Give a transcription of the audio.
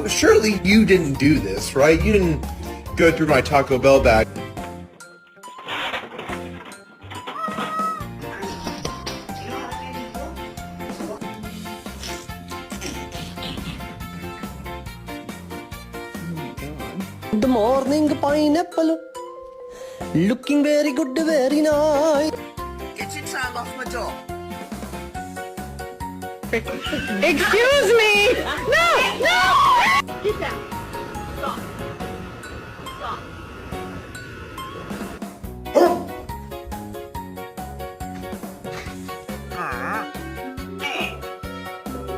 Surely you didn't do this, right? You didn't go through my Taco Bell bag. Good morning, pineapple. Looking very good, very nice. Get your tongue off my door. Excuse me! No! No! Get down.